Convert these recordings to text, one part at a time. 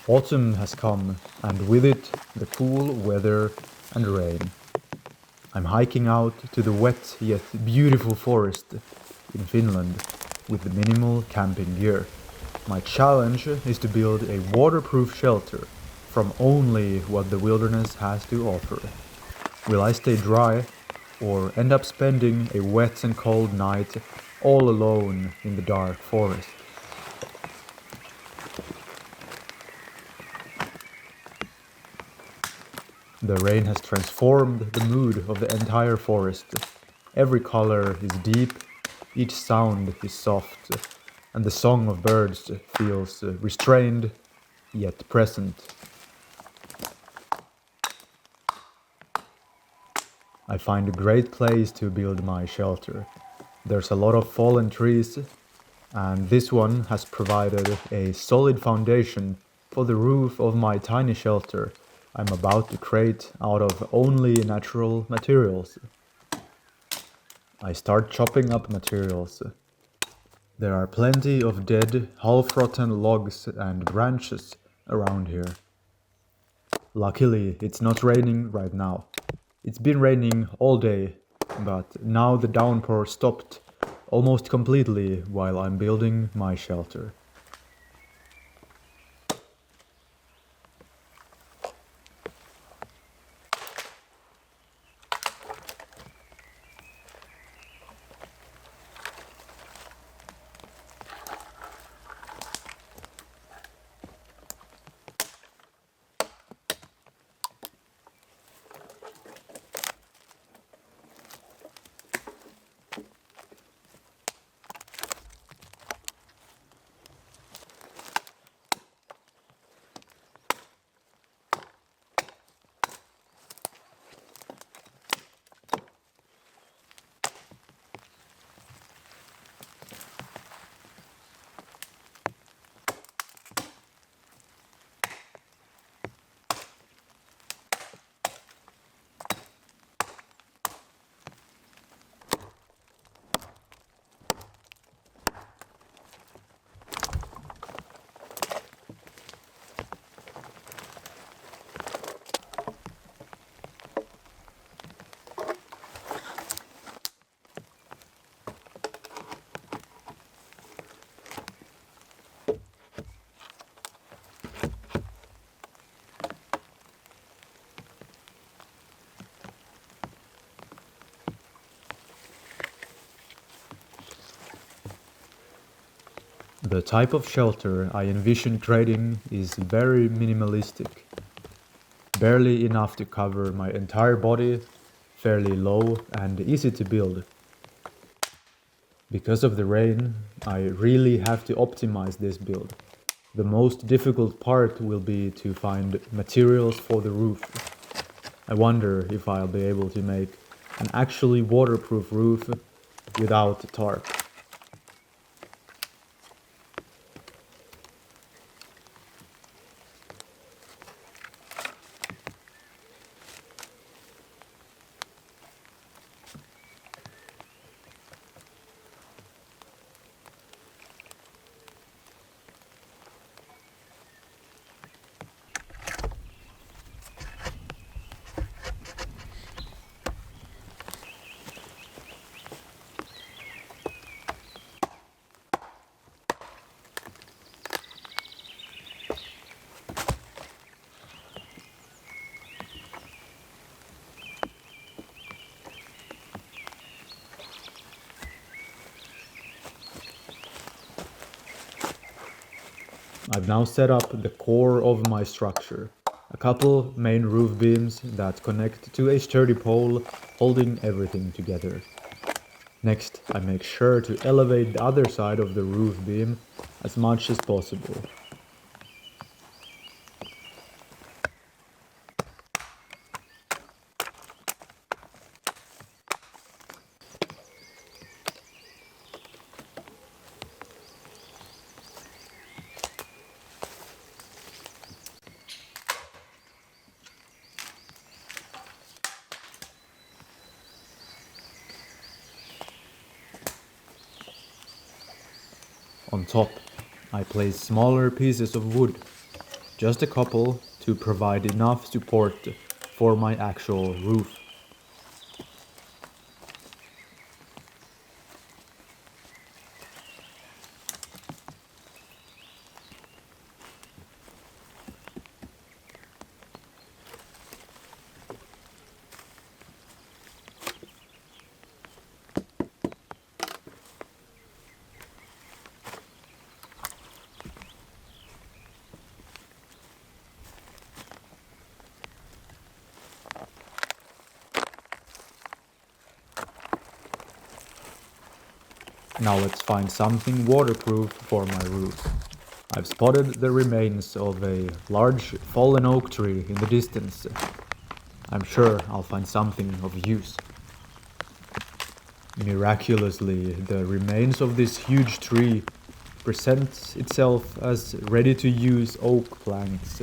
Autumn has come, and with it the cool weather and rain. I'm hiking out to the wet yet beautiful forest in Finland with minimal camping gear. My challenge is to build a waterproof shelter from only what the wilderness has to offer. Will I stay dry or end up spending a wet and cold night all alone in the dark forest? The rain has transformed the mood of the entire forest. Every color is deep, each sound is soft, and the song of birds feels restrained yet present. I find a great place to build my shelter. There's a lot of fallen trees, and this one has provided a solid foundation for the roof of my tiny shelter I'm about to create out of only natural materials. I start chopping up materials. There are plenty of dead, half-rotten logs and branches around here. Luckily, it's not raining right now. It's been raining all day, but now the downpour stopped almost completely while I'm building my shelter. The type of shelter I envision creating is very minimalistic, barely enough to cover my entire body, fairly low and easy to build. Because of the rain, I really have to optimize this build. The most difficult part will be to find materials for the roof. I wonder if I'll be able to make an actually waterproof roof without a tarp. I've now set up the core of my structure. A couple main roof beams that connect to a sturdy pole holding everything together. Next, I make sure to elevate the other side of the roof beam as much as possible. On top, I place smaller pieces of wood just a couple to provide enough support for my actual roof. Now let's find something waterproof for my roof. I've spotted the remains of a large fallen oak tree in the distance. I'm sure I'll find something of use. Miraculously, the remains of this huge tree presents itself as ready-to-use oak planks.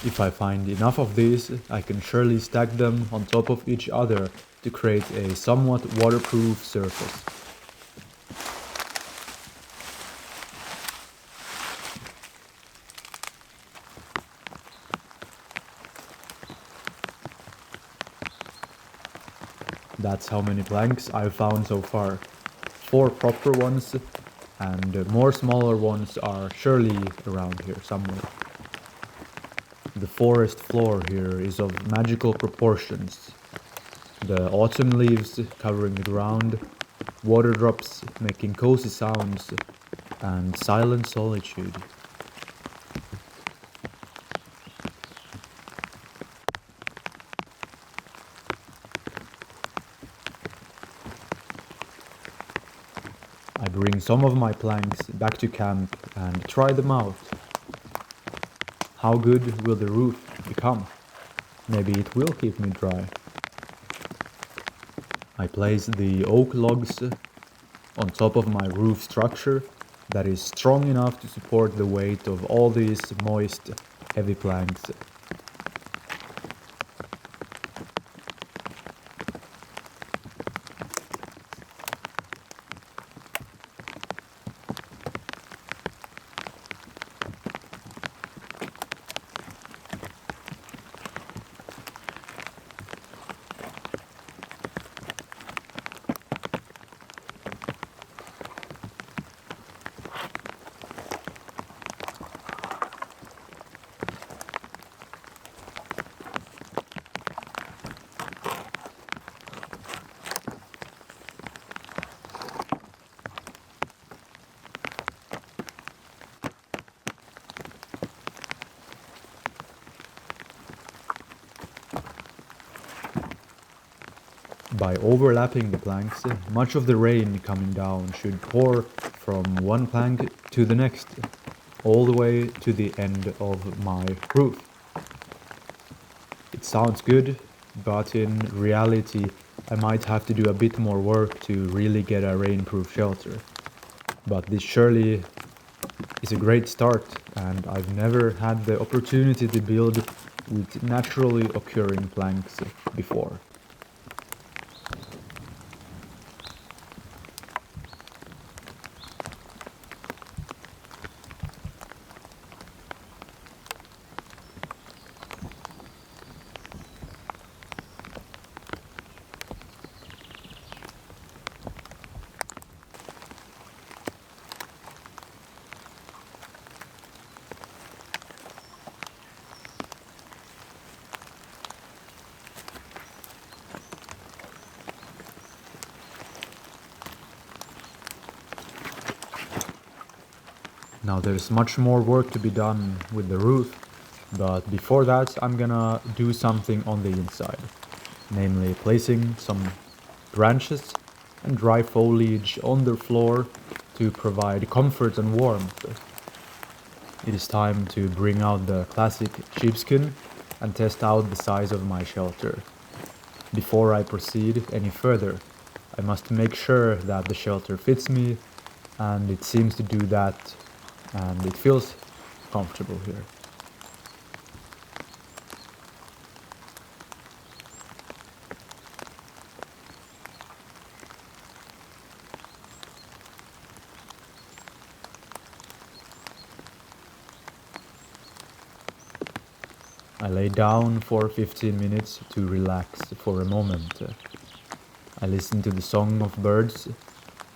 If I find enough of these, I can surely stack them on top of each other to create a somewhat waterproof surface. That's how many planks I've found so far. 4 proper ones, and more smaller ones are surely around here somewhere. The forest floor here is of magical proportions. The autumn leaves covering the ground, water drops making cozy sounds, and silent solitude. I bring some of my planks back to camp and try them out. How good will the roof become? Maybe it will keep me dry. I place the oak logs on top of my roof structure that is strong enough to support the weight of all these moist, heavy planks. By overlapping the planks, much of the rain coming down should pour from one plank to the next, all the way to the end of my roof. It sounds good, but in reality I might have to do a bit more work to really get a rainproof shelter. But this surely is a great start, and I've never had the opportunity to build with naturally occurring planks before. Now there's much more work to be done with the roof, but before that I'm gonna do something on the inside, namely placing some branches and dry foliage on the floor to provide comfort and warmth. It is time to bring out the classic sheepskin and test out the size of my shelter. Before I proceed any further, I must make sure that the shelter fits me, and it seems to do that, and it feels comfortable here. I lay down for 15 minutes to relax for a moment. I listen to the song of birds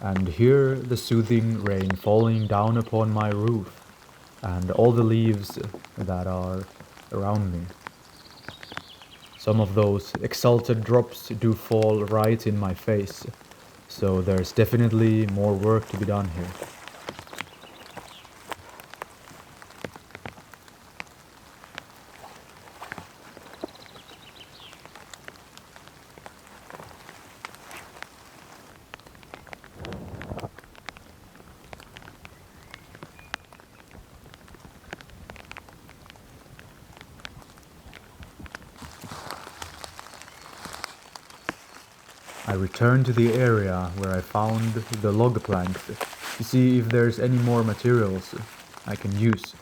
and hear the soothing rain falling down upon my roof and all the leaves that are around me. Some of those exalted drops do fall right in my face, so there's definitely more work to be done here. I return to the area where I found the log planks to see if there's any more materials I can use.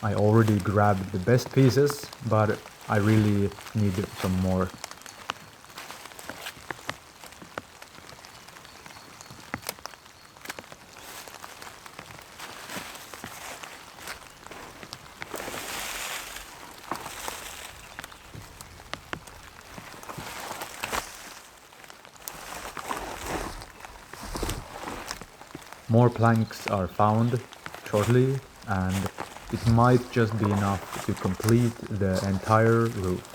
I already grabbed the best pieces, but I really need some more. More planks are found shortly, and it might just be enough to complete the entire roof.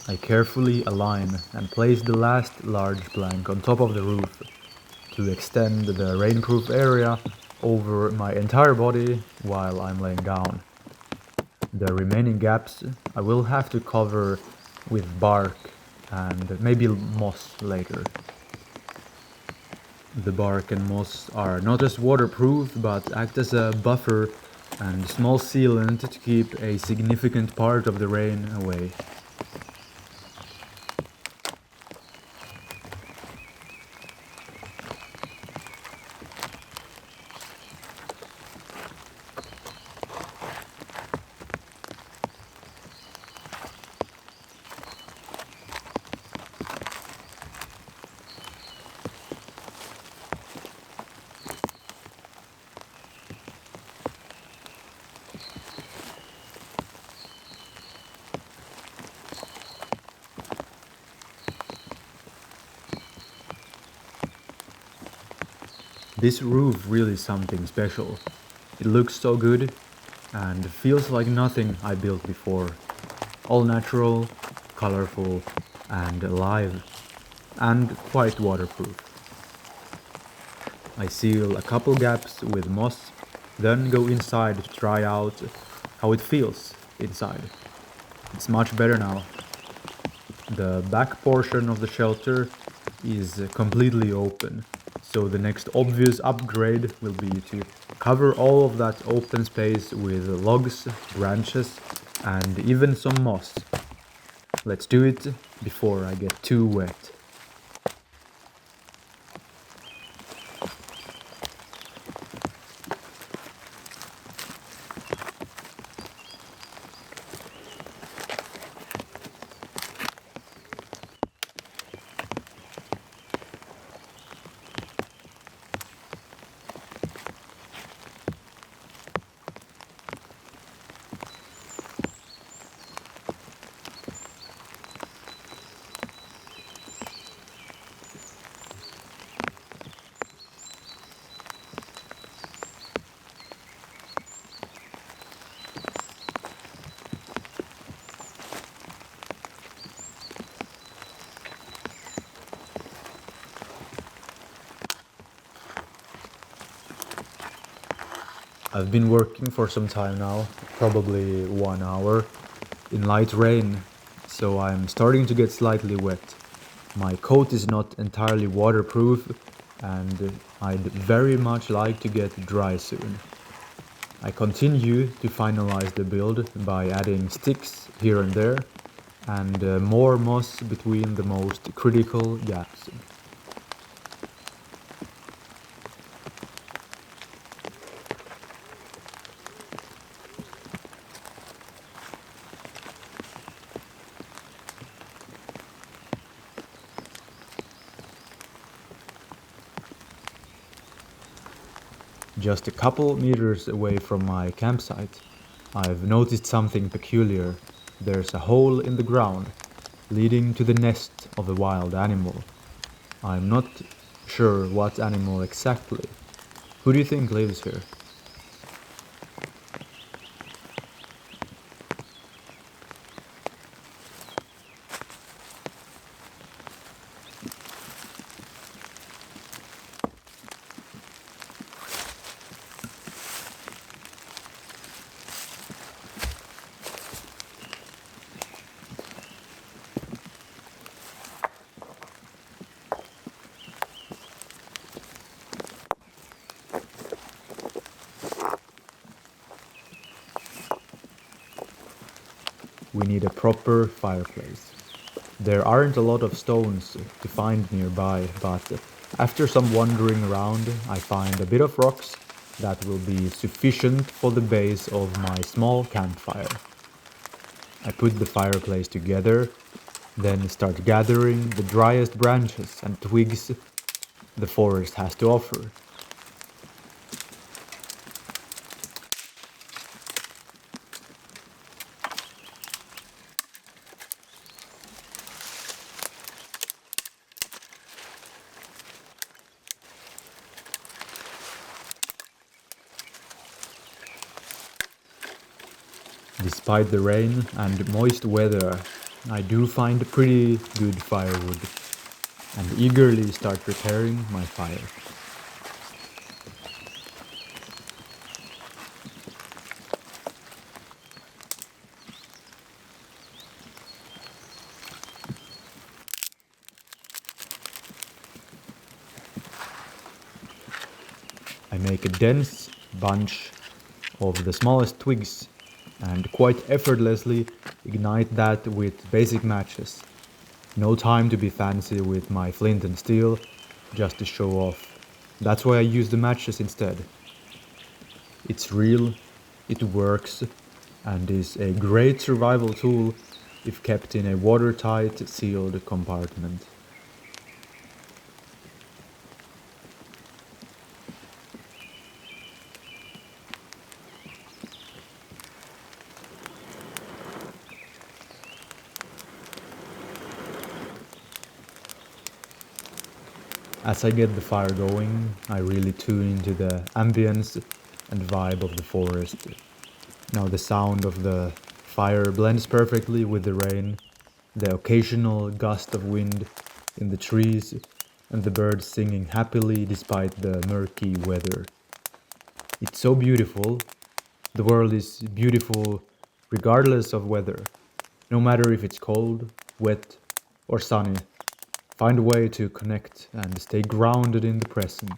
I carefully align and place the last large plank on top of the roof to extend the rainproof area over my entire body while I'm laying down. The remaining gaps I will have to cover with bark and maybe moss later. The bark and moss are not just waterproof but act as a buffer and small sealant to keep a significant part of the rain away. This roof really is something special. It looks so good and feels like nothing I built before. All natural, colorful and alive, and quite waterproof. I seal a couple gaps with moss, then go inside to try out how it feels inside. It's much better now. The back portion of the shelter is completely open, so the next obvious upgrade will be to cover all of that open space with logs, branches, and even some moss. Let's do it before I get too wet. I've been working for some time now, probably 1 hour, in light rain, so I'm starting to get slightly wet. My coat is not entirely waterproof, and I'd very much like to get dry soon. I continue to finalize the build by adding sticks here and there and more moss between the most critical gaps. Just a couple meters away from my campsite, I've noticed something peculiar. There's a hole in the ground, leading to the nest of a wild animal. I'm not sure what animal exactly. Who do you think lives here? We need a proper fireplace. There aren't a lot of stones to find nearby, but after some wandering around, I find a bit of rocks that will be sufficient for the base of my small campfire. I put the fireplace together, then start gathering the driest branches and twigs the forest has to offer. Despite the rain and moist weather, I do find pretty good firewood and eagerly start preparing my fire. I make a dense bunch of the smallest twigs and quite effortlessly ignite that with basic matches. No time to be fancy with my flint and steel, just to show off. That's why I use the matches instead. It's real, it works, and is a great survival tool if kept in a watertight, sealed compartment. As I get the fire going, I really tune into the ambience and vibe of the forest. Now the sound of the fire blends perfectly with the rain, the occasional gust of wind in the trees, and the birds singing happily despite the murky weather. It's so beautiful. The world is beautiful regardless of weather. No matter if it's cold, wet, or sunny, find a way to connect and stay grounded in the present.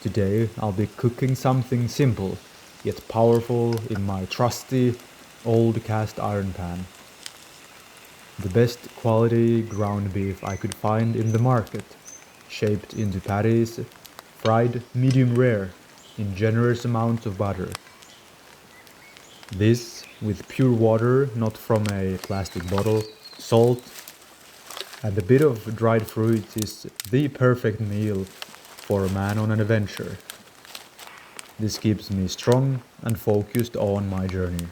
Today I'll be cooking something simple, yet powerful in my trusty old cast iron pan. The best quality ground beef I could find in the market, shaped into patties, fried medium rare in generous amounts of butter. This with pure water, not from a plastic bottle, salt, And a bit of dried fruit is the perfect meal for a man on an adventure. This keeps me strong and focused on my journey.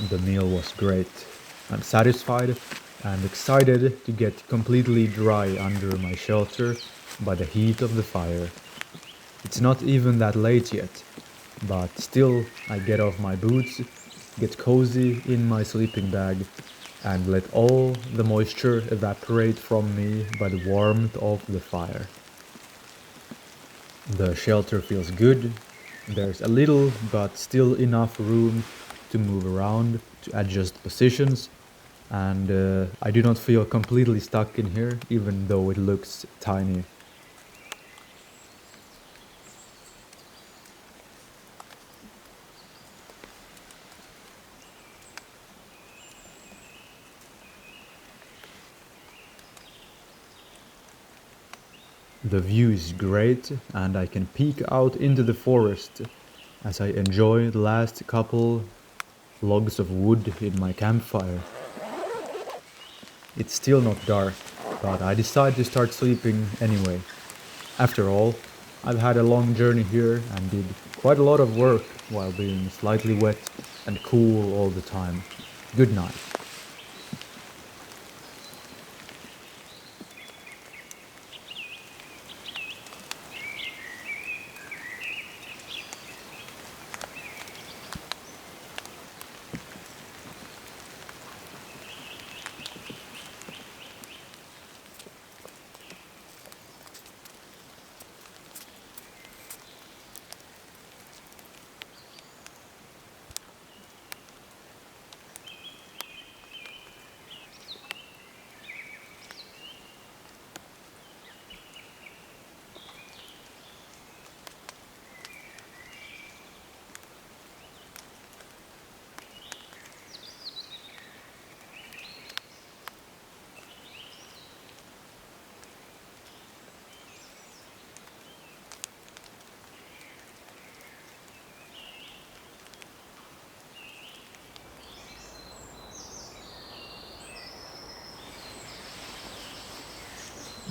The meal was great. I'm satisfied and excited to get completely dry under my shelter by the heat of the fire. It's not even that late yet, but still I get off my boots, get cozy in my sleeping bag, and let all the moisture evaporate from me by the warmth of the fire. The shelter feels good. There's a little but still enough room to move around, to adjust positions, and I do not feel completely stuck in here, even though it looks tiny. The view is great, and I can peek out into the forest as I enjoy the last couple logs of wood in my campfire. It's still not dark, but I decide to start sleeping anyway. After all, I've had a long journey here and did quite a lot of work while being slightly wet and cool all the time. Good night.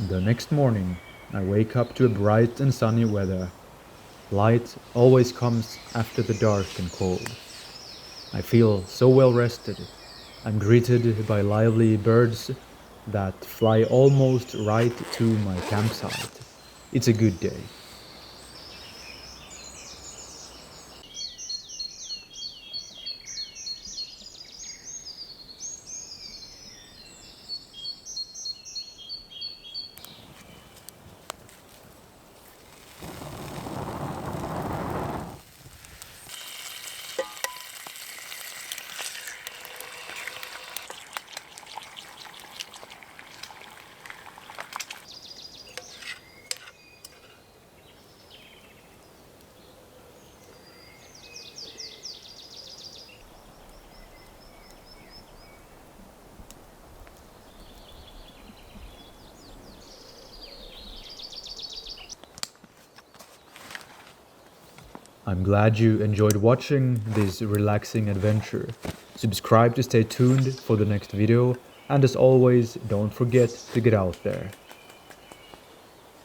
The next morning, I wake up to a bright and sunny weather. Light always comes after the dark and cold. I feel so well rested. I'm greeted by lively birds that fly almost right to my campsite. It's a good day. I'm glad you enjoyed watching this relaxing adventure. Subscribe to stay tuned for the next video, and as always, don't forget to get out there.